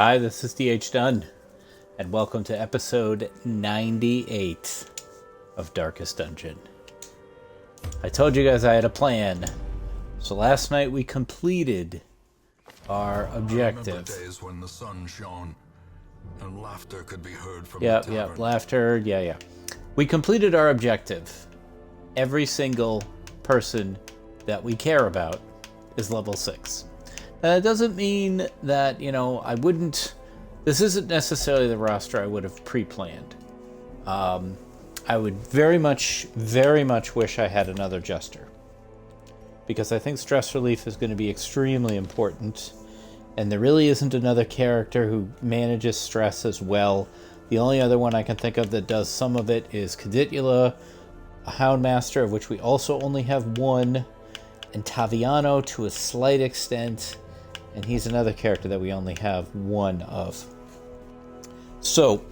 Hi, this is DH Dunn, and welcome to episode 98 of Darkest Dungeon. I told you guys I had a plan, so last night we completed our objective. I remember days when the sun shone and laughter could be heard from the tavern. Yep, laughter, yeah. We completed our objective. Every single person that we care about is level 6. It doesn't mean that, I wouldn't... This isn't necessarily the roster I would have pre-planned. I would very much wish I had another Jester. Because I think stress relief is going to be extremely important. And there really isn't another character who manages stress as well. The only other one I can think of that does some of it is Caditula, a Houndmaster, of which we also only have one, and Taviano to a slight extent. And he's another character that we only have one of. So,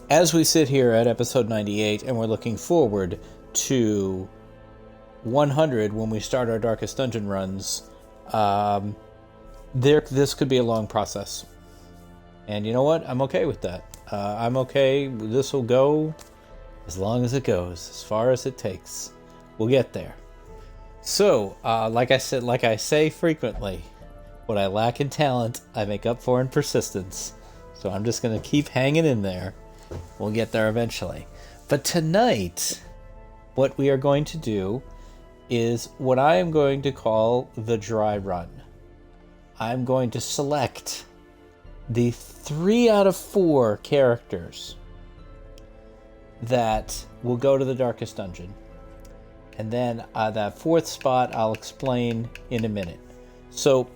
as we sit here at episode 98, and we're looking forward to 100 when we start our Darkest Dungeon runs, this could be a long process. And you know what? I'm okay with that. I'm okay. This will go as long as it goes, as far as it takes. We'll get there. So, like I say frequently, what I lack in talent, I make up for in persistence. So I'm just going to keep hanging in there. We'll get there eventually. But tonight, what we are going to do is what I am going to call the dry run. I'm going to select the 3 out of 4 characters that will go to the Darkest Dungeon. And then that 4th spot I'll explain in a minute. So,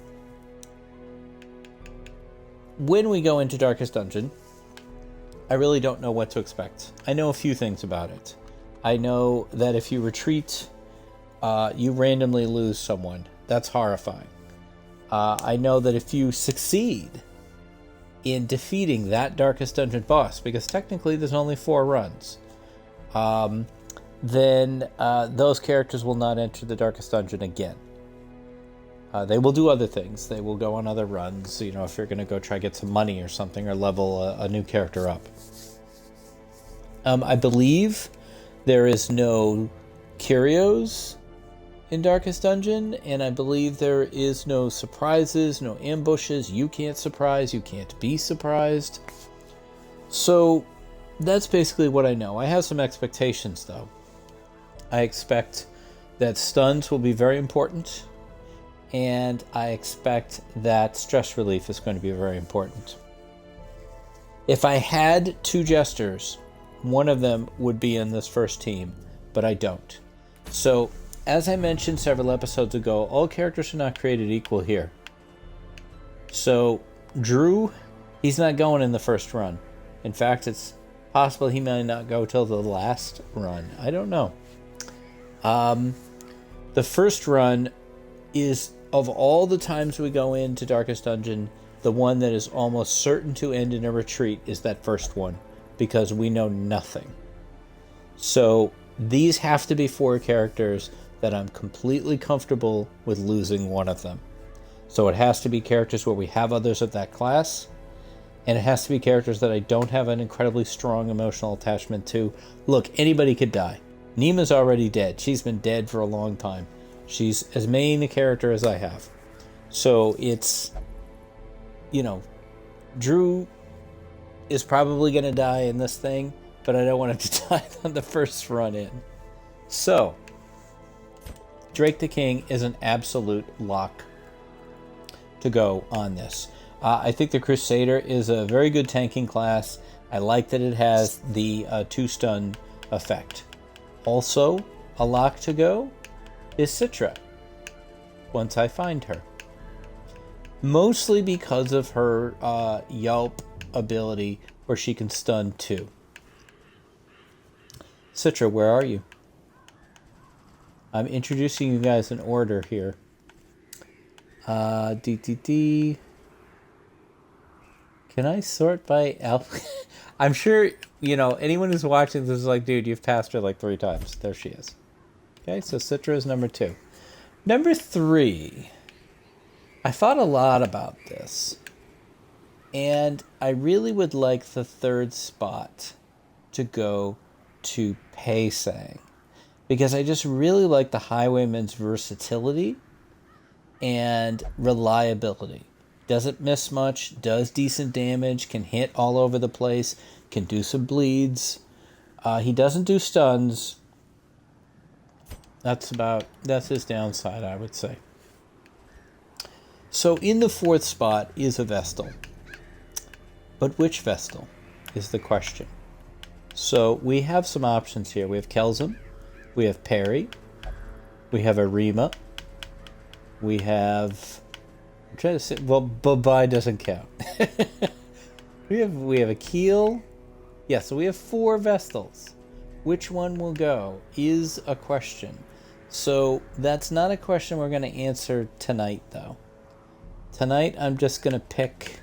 when we go into Darkest Dungeon, I really don't know what to expect. I know a few things about it. I know that if you retreat, you randomly lose someone. That's horrifying. I know that if you succeed in defeating that Darkest Dungeon boss, because technically there's only 4 runs, then those characters will not enter the Darkest Dungeon again. They will do other things. They will go on other runs, if you're going to go try to get some money or something, or level a new character up. I believe there is no curios in Darkest Dungeon, and I believe there is no surprises, no ambushes. You can't surprise, you can't be surprised. So, that's basically what I know. I have some expectations, though. I expect that stuns will be very important, and I expect that stress relief is going to be very important. If I had 2 Jesters, one of them would be in this first team, but I don't. So, as I mentioned several episodes ago, all characters are not created equal here. So, Drew, he's not going in the first run. In fact, it's possible he may not go till the last run. I don't know. The first run is, of all the times we go into Darkest Dungeon, the one that is almost certain to end in a retreat is that first one, because we know nothing. So these have to be 4 characters that I'm completely comfortable with losing one of them. So it has to be characters where we have others of that class, and it has to be characters that I don't have an incredibly strong emotional attachment to. Look, anybody could die. Nima's already dead. She's been dead for a long time. She's as main a character as I have. So it's, Drew is probably going to die in this thing, but I don't want him to die on the first run in. So, Drake the King is an absolute lock to go on this. I think the Crusader is a very good tanking class. I like that it has the 2 stun effect. Also, a lock to go is Citra, once I find her. Mostly because of her Yelp ability where she can stun too. Citra, where are you? I'm introducing you guys in order here. DTD. Can I sort by alpha? I'm sure, anyone who's watching this is like, dude, you've passed her like 3 times. There she is. Okay, so Citra is number 2. Number 3. I thought a lot about this. And I really would like the third spot to go to Paysang, because I just really like the Highwayman's versatility and reliability. Doesn't miss much, does decent damage, can hit all over the place, can do some bleeds. He doesn't do stuns. That's his downside, I would say. So in the fourth spot is a Vestal. But which Vestal is the question. So we have some options here. We have Kelsum, we have Perry, we have Arima, we have... I'm trying to say... Well, Bye-Bye doesn't count. we have Akil. Yeah, so we have 4 Vestals. Which one will go is a question. So that's not a question we're going to answer tonight, though. Tonight I'm just going to pick...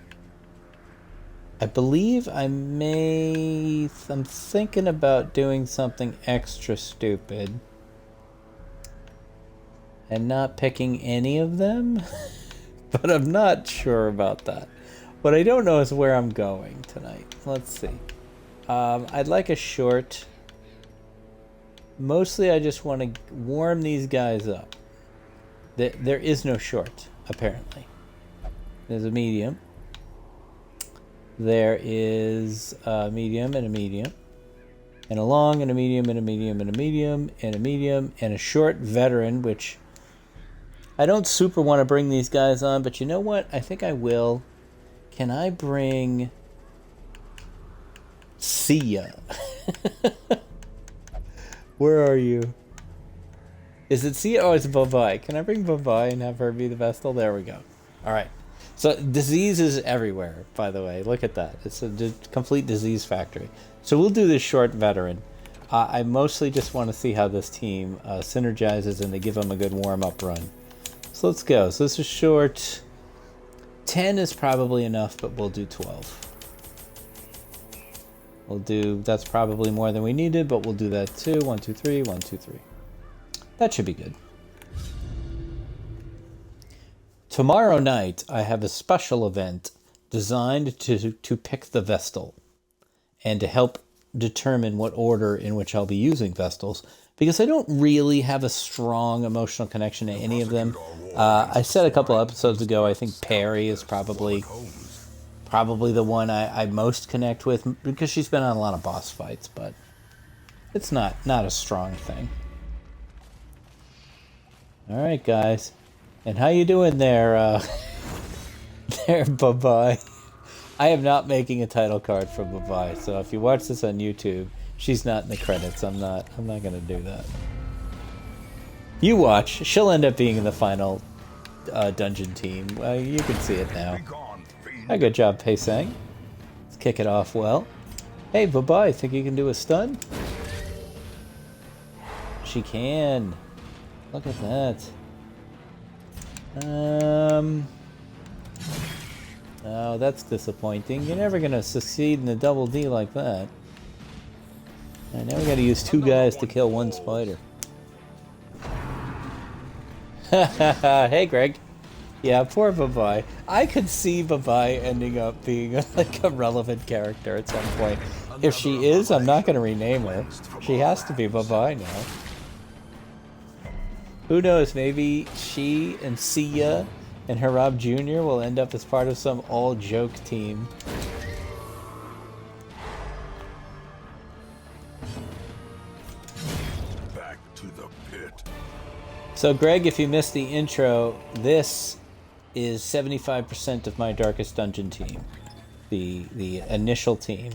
I believe I'm thinking about doing something extra stupid and not picking any of them, but I'm not sure about that. What I don't know is where I'm going tonight. Let's see. I'd like a short. Mostly I just want to warm these guys up. There is no short, apparently. There's a medium. There is a medium and a medium, and a long and a medium and a medium and a medium and a medium and a short veteran, which I don't super want to bring these guys on, but you know what? I think I will. Can I bring Sia? Where are you? Is it Sia? Oh, it's Bye-Bye. Can I bring Bye-Bye and have her be the Vestal? There we go. All right. So disease is everywhere, by the way. Look at that. It's a complete disease factory. So we'll do this short veteran. I mostly just want to see how this team synergizes and to give them a good warm-up run. So let's go. So this is short. 10 is probably enough, but we'll do 12. That's probably more than we needed, but we'll do that too. 1, 2, 3, 1, 2, 3. That should be good. Tomorrow night, I have a special event designed to pick the Vestal and to help determine what order in which I'll be using Vestals, because I don't really have a strong emotional connection to any of them. I said a couple episodes ago, I think Perry is probably the one I most connect with, because she's been on a lot of boss fights, but it's not a strong thing. All right, guys. And how you doing there, there, Bye-Bye? I am not making a title card for Bye-Bye, so if you watch this on YouTube, she's not in the credits. I'm not gonna do that. You watch. She'll end up being in the final dungeon team. You can see it now. Good job, Paysang. Let's kick it off well. Hey, Bye-Bye, think you can do a stun? She can. Look at that. Oh, that's disappointing. You're never gonna succeed in a double D like that. And now we gotta use 2 guys to kill 1 spider. Hey, Greg. Yeah, poor Bye-Bye. I could see Bye-Bye ending up being like a relevant character at some point. If she is, I'm not gonna rename her. She has to be Bye-Bye now. Who knows, maybe she and Sia and Harab Jr. will end up as part of some all-joke team. Back to the pit. So Greg, if you missed the intro, this is 75% of my Darkest Dungeon team. The initial team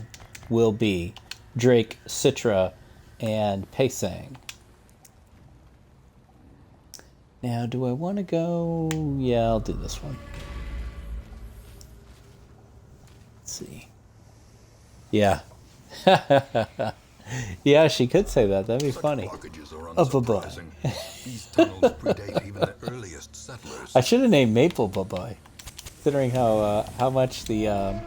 will be Drake, Citra, and Paysang. Now, do I want to go? Yeah, I'll do this one. Let's see. Yeah. Yeah, she could say that. That'd be funny. Bye-Bye. These tunnels predate even the earliest settlers. I should have named Maple Bye-Bye, considering how much the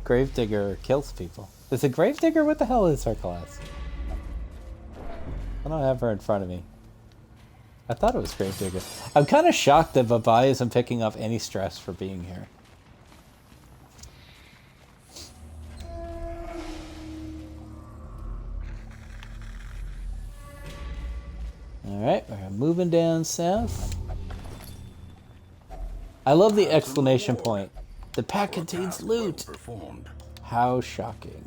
Gravedigger kills people. Is it Gravedigger? What the hell is her class? I don't have her in front of me. I thought it was Gravedigger. I'm kind of shocked that Bye-Bye isn't picking up any stress for being here. moving down south. I love the exclamation point. The pack contains loot. How shocking.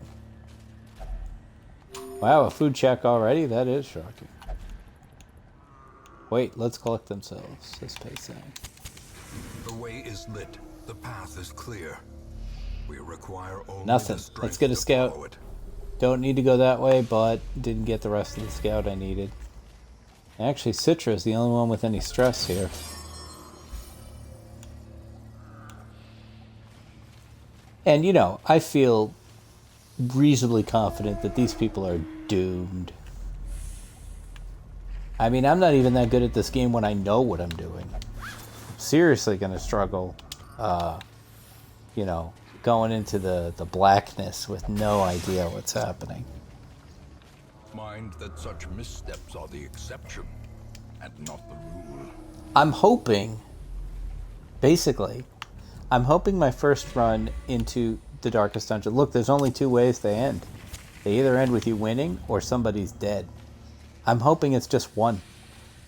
Wow, a food check already? That is shocking. Wait, let's collect themselves, says Paysang. The way is lit. The path is clear. We require only nothing. Let's get a scout. Don't need to go that way, but didn't get the rest of the scout I needed. Actually, Citra is the only one with any stress here. And, you know, I feel reasonably confident that these people are doomed. I mean, I'm not even that good at this game when I know what I'm doing. I'm seriously going to struggle, you know, going into the blackness with no idea what's happening. Mind that such missteps are the exception and not the rule. I'm hoping, basically, I'm hoping my first run into the Darkest Dungeon. Look, there's only two ways they end. They either end with you winning or somebody's dead. I'm hoping it's just one.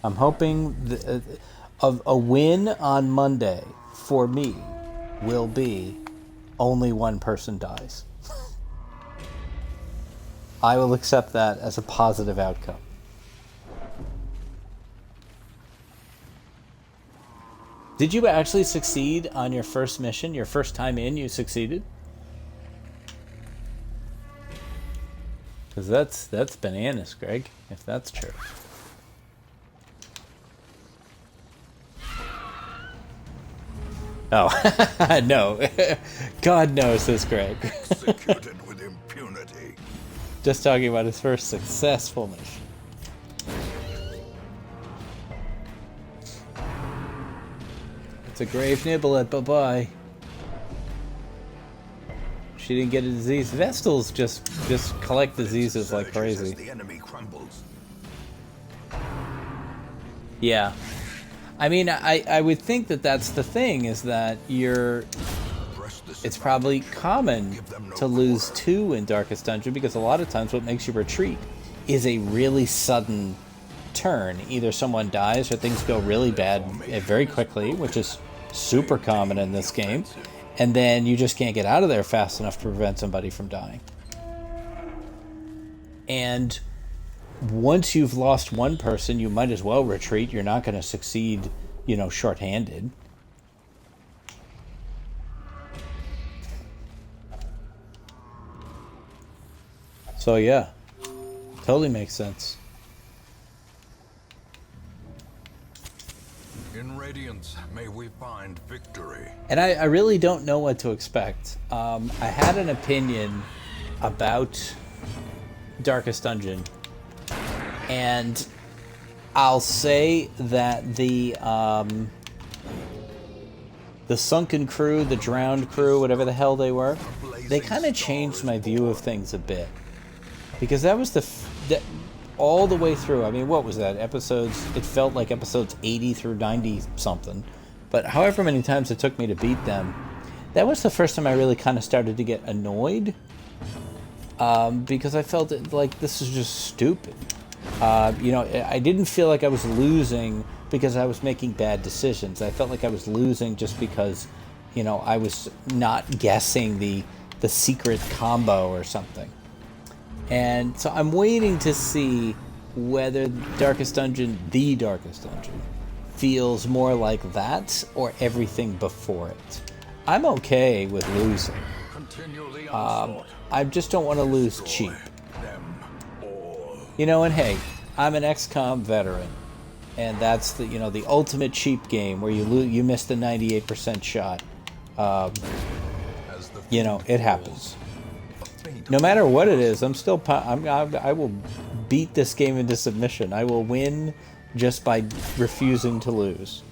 I'm hoping a win on Monday for me will be only one person dies. I will accept that as a positive outcome. Did you actually succeed on your first mission? Your first time in, you succeeded? Because that's bananas, Greg, if that's true. Oh, no. God knows, says Greg. Executed with impunity. Just talking about his first successful mission. It's a grave niblet, bye-bye. She didn't get a disease. Vestals just collect diseases like crazy. The enemy crumbles. Yeah. I mean, I would think that that's the thing, is that it's probably common to lose two in Darkest Dungeon, because a lot of times what makes you retreat is a really sudden turn. Either someone dies or things go really bad very quickly, which is super common in this game, and then you just can't get out of there fast enough to prevent somebody from dying. And once you've lost one person, you might as well retreat. You're not going to succeed, you know, shorthanded. So yeah, totally makes sense. In Radiance, may we find victory. And I really don't know what to expect. I had an opinion about Darkest Dungeon, and I'll say that the sunken crew, the drowned crew, whatever the hell they were, they kind of changed my view of things a bit. Because that was all the way through. I mean, what was that? Episodes, it felt like episodes 80 through 90 something. But however many times it took me to beat them, that was the first time I really kind of started to get annoyed. Because I felt like this is just stupid. You know, I didn't feel like I was losing because I was making bad decisions. I felt like I was losing just because, you know, I was not guessing the secret combo or something. And so I'm waiting to see whether Darkest Dungeon, the Darkest Dungeon, feels more like that or everything before it. I'm okay with losing. I just don't want to lose cheap. You know, and hey, I'm an XCOM veteran, and that's the, you know, the ultimate cheap game where you miss the 98% shot. You know, it happens. No matter what it is, I will beat this game into submission. I will win just by refusing to lose.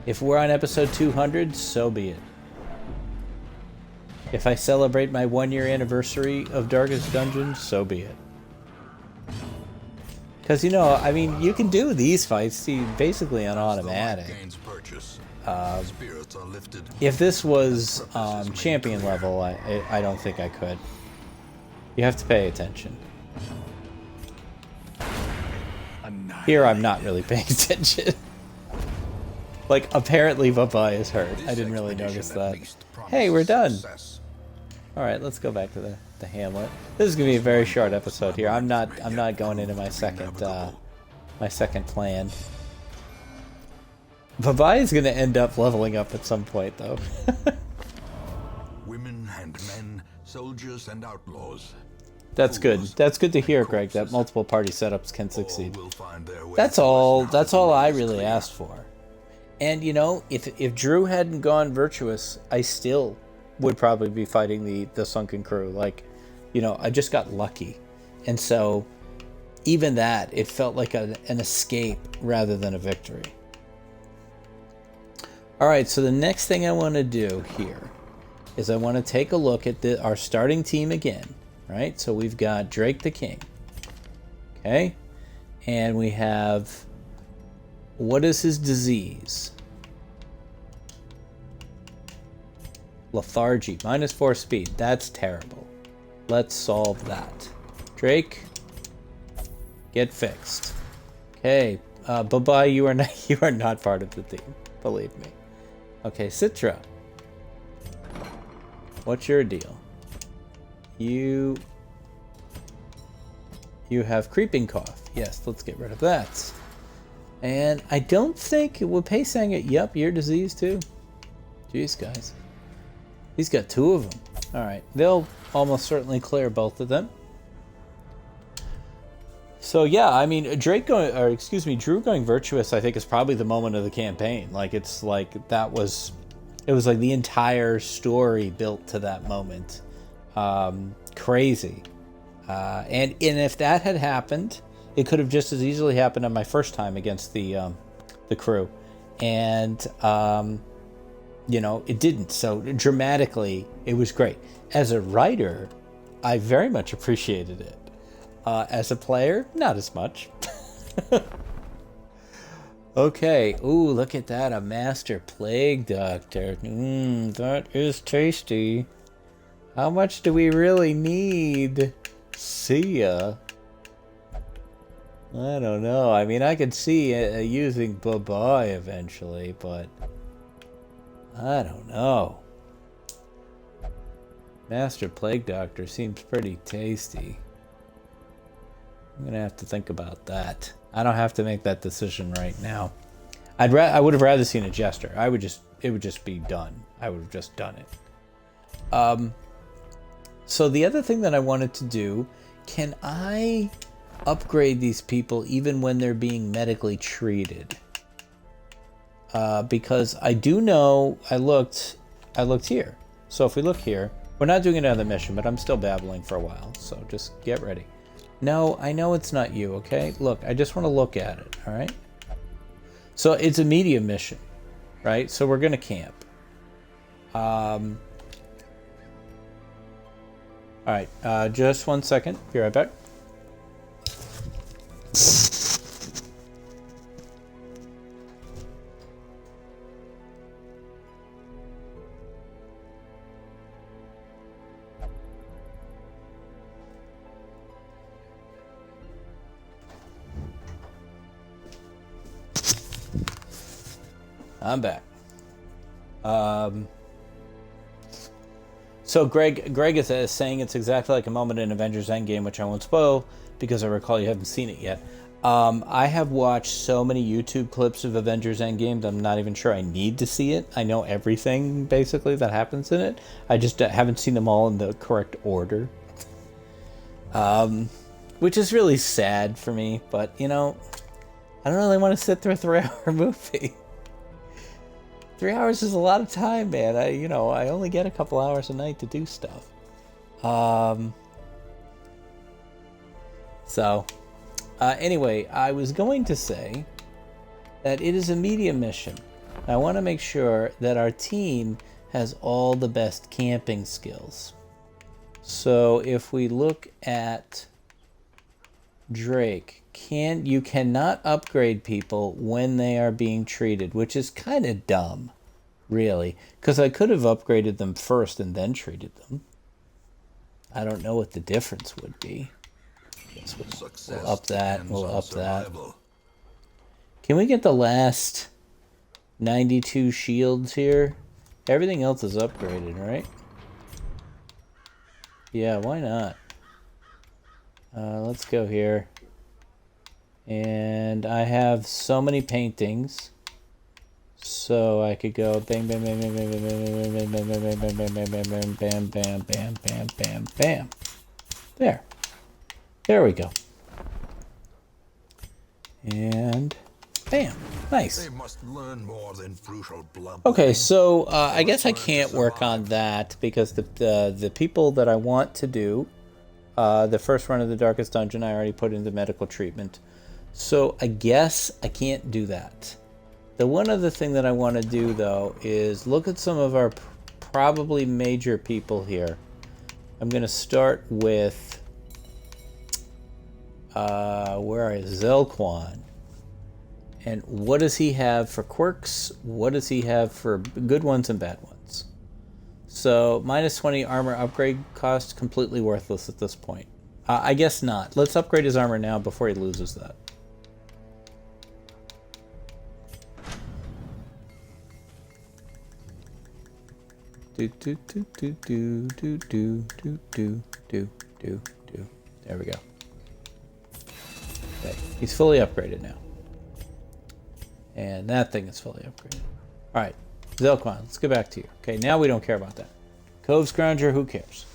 If we're on episode 200, so be it. If I celebrate my 1-year anniversary of Darkest Dungeon, so be it. Because, you know, I mean, you can do these fights basically on automatic. If this was champion level, I don't think I could. You have to pay attention. Here I'm not really paying attention. Like, apparently Bye-bye is hurt. I didn't really notice that. Hey, we're done. Alright, let's go back to the hamlet. This is gonna be a very short episode here. I'm not going into my second plan. Bye-bye is gonna end up leveling up at some point though. Women and men, soldiers and outlaws. That's good. That's good to hear, Greg, that multiple party setups can succeed. That's all I really asked for. And you know, if Drew hadn't gone virtuous, I still would probably be fighting the sunken crew. Like, you know, I just got lucky. And so even that, it felt like an escape rather than a victory. All right, so the next thing I want to do here is I want to take a look at our starting team again, right? So we've got Drake the King, okay? And we have, what is his disease? Lethargy, -4 speed. That's terrible. Let's solve that. Drake, get fixed. Okay, bye-bye, you are not part of the team, believe me. Okay, Citra. What's your deal? You have creeping cough. Yes, let's get rid of that. And I don't think it would pay saying it. Yep, your disease too. Jeez, guys. He's got 2 of them. Alright, they'll almost certainly clear both of them. So yeah, I mean, Drew going virtuous, I think, is probably the moment of the campaign. Like, it's like it was like the entire story built to that moment. Crazy. And if that had happened, it could have just as easily happened on my first time against the crew. And you know, it didn't. So dramatically, it was great. As a writer, I very much appreciated it. As a player, not as much. Okay. Ooh, look at that. A Master Plague Doctor. That is tasty. How much do we really need? See ya. I don't know. I mean, I could see using bye-bye eventually, but I don't know. Master Plague Doctor seems pretty tasty. I'm gonna have to think about that. I don't have to make that decision right now. I would have rather seen a jester. It would just be done. I would have just done it. So the other thing that I wanted to do, can I upgrade these people even when they're being medically treated? Because I do know I looked here. So if we look here, we're not doing another mission, but I'm still babbling for a while. So just get ready. No, I know it's not you, okay? Look, I just want to look at it, all right? So it's a medium mission, right? So we're going to camp. All right, just 1 second. Be right back. I'm back. So Greg is saying it's exactly like a moment in Avengers Endgame, which I won't spoil because I recall you haven't seen it yet. I have watched so many YouTube clips of Avengers Endgame that I'm not even sure I need to see it. I know everything basically that happens in it. I just haven't seen them all in the correct order. Which is really sad for me, but you know, I don't really want to sit through a 3-hour movie. 3 hours is a lot of time, man. I only get a couple hours a night to do stuff. Anyway, I was going to say that it is a medium mission. I want to make sure that our team has all the best camping skills. So if we look at Drake, you cannot upgrade people when they are being treated, which is kind of dumb, really, because I could have upgraded them first and then treated them. I don't know what the difference would be. Guess we'll Success up that. depends We'll on up that. survival. Can we get the last 92 shields here? Everything else is upgraded, right? Yeah, why not? Let's go here. And I have so many paintings. So I could go bang bang bang bang bang bang bang bang bang bang bang bang bang bam bam bam bam bam bam bam. There. There we go. And bam. Nice. They must learn more than brutal blubbering. Okay, so I guess I can't work on that because the people that I want to do the first run of the Darkest Dungeon I already put into medical treatment. So I guess I can't do that. The one other thing that I want to do, though, is look at some of our probably major people here. I'm going to start with, where is Zelquan? And what does he have for quirks? What does he have for good ones and bad ones? So, minus 20 armor upgrade cost, completely worthless at this point. I guess not. Let's upgrade his armor now before he loses that. Do do do do do do do do do do do do. There we go. Okay, he's fully upgraded now. And that thing is fully upgraded. Alright, Zelquan, let's get back to you. Okay, now we don't care about that. Cove Scrounger, who cares?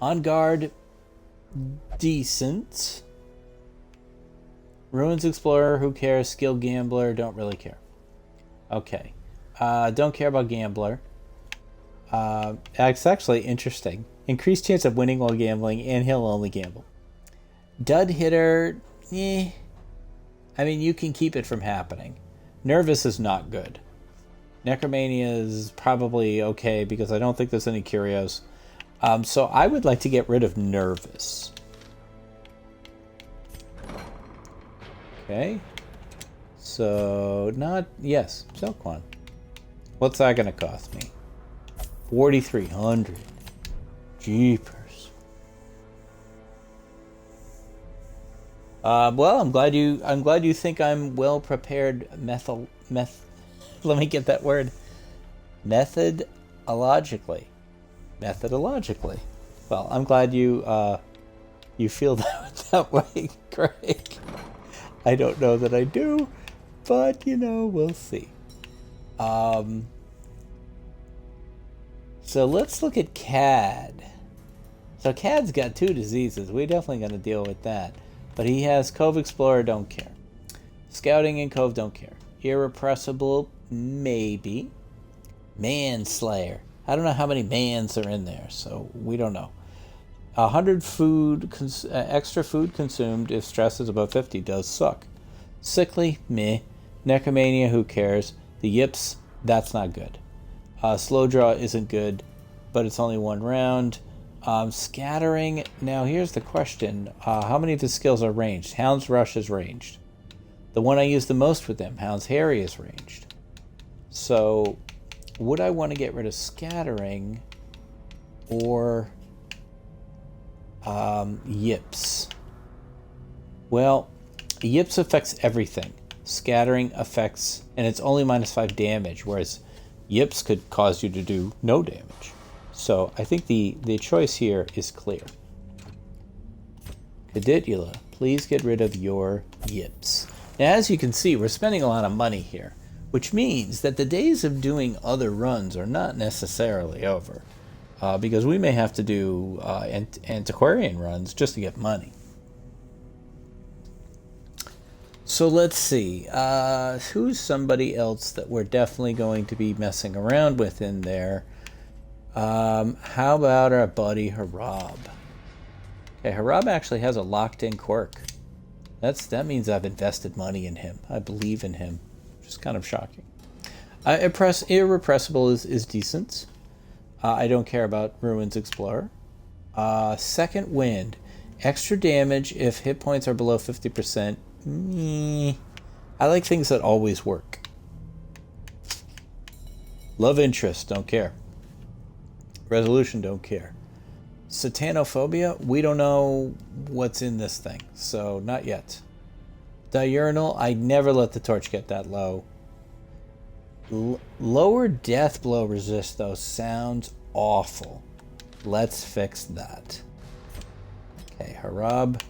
On Guard, decent. Ruins Explorer, who cares? Skill Gambler, don't really care. Okay, don't care about Gambler. It's actually interesting. Increased chance of winning while gambling, and he'll only gamble. Dud Hitter, I mean, you can keep it from happening. Nervous is not good. Necromania is probably okay because I don't think there's any curios. So I would like to get rid of Nervous. Okay. So, yes, Zelquan. What's that going to cost me? 4,300. Jeepers. Well, I'm glad you think I'm well prepared. Let me get that word. Methodologically. Well, I'm glad you feel that way, Greg. I don't know that I do, but we'll see. So let's look at Cad. So Cad's got 2 diseases. We're definitely going to deal with that. But he has Cove Explorer, don't care. Scouting and Cove, don't care. Irrepressible, maybe. Manslayer. I don't know how many mans are in there, so we don't know. 100 extra food consumed if stress is above 50 does suck. Sickly, meh. Necromania, who cares? The yips, that's not good. Slow draw isn't good, but it's only 1 round. Scattering, now here's the question. How many of his skills are ranged? Hound's Rush is ranged. The one I use the most with them, Hound's Harry, is ranged. So, would I want to get rid of Scattering or Yips? Well, Yips affects everything. Scattering affects, and it's only -5 damage, whereas Yips could cause you to do no damage. So I think the choice here is clear. Caditula, please get rid of your Yips. Now, as you can see, we're spending a lot of money here, which means that the days of doing other runs are not necessarily over, because we may have to do antiquarian runs just to get money. So let's see, who's somebody else that we're definitely going to be messing around with in there? How about our buddy Harab? Okay, Harab actually has a locked-in quirk. That means I've invested money in him. I believe in him, which is kind of shocking. Irrepressible is decent. I don't care about Ruins Explorer. Second Wind, extra damage if hit points are below 50%. I like things that always work. Love interest, don't care. Resolution, don't care. Satanophobia, we don't know what's in this thing, so not yet. Diurnal, I never let the torch get that low. Lower death blow resist, though, sounds awful. Let's fix that. Okay, Harab.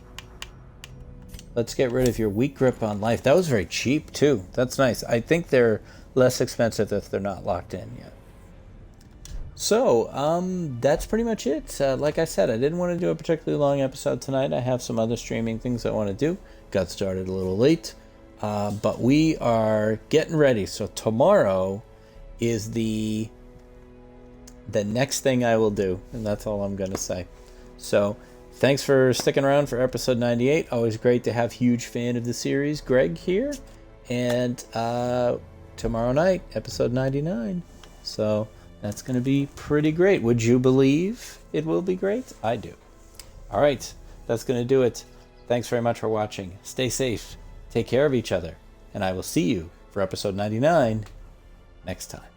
Let's get rid of your weak grip on life. That was very cheap, too. That's nice. I think they're less expensive if they're not locked in yet. So, that's pretty much it. Like I said, I didn't want to do a particularly long episode tonight. I have some other streaming things I want to do. Got started a little late. But we are getting ready. So tomorrow is the next thing I will do. And that's all I'm going to say. So thanks for sticking around for episode 98. Always great to have huge fan of the series, Greg, here. And tomorrow night, episode 99. So that's going to be pretty great. Would you believe it will be great? I do. All right. That's going to do it. Thanks very much for watching. Stay safe. Take care of each other. And I will see you for episode 99 next time.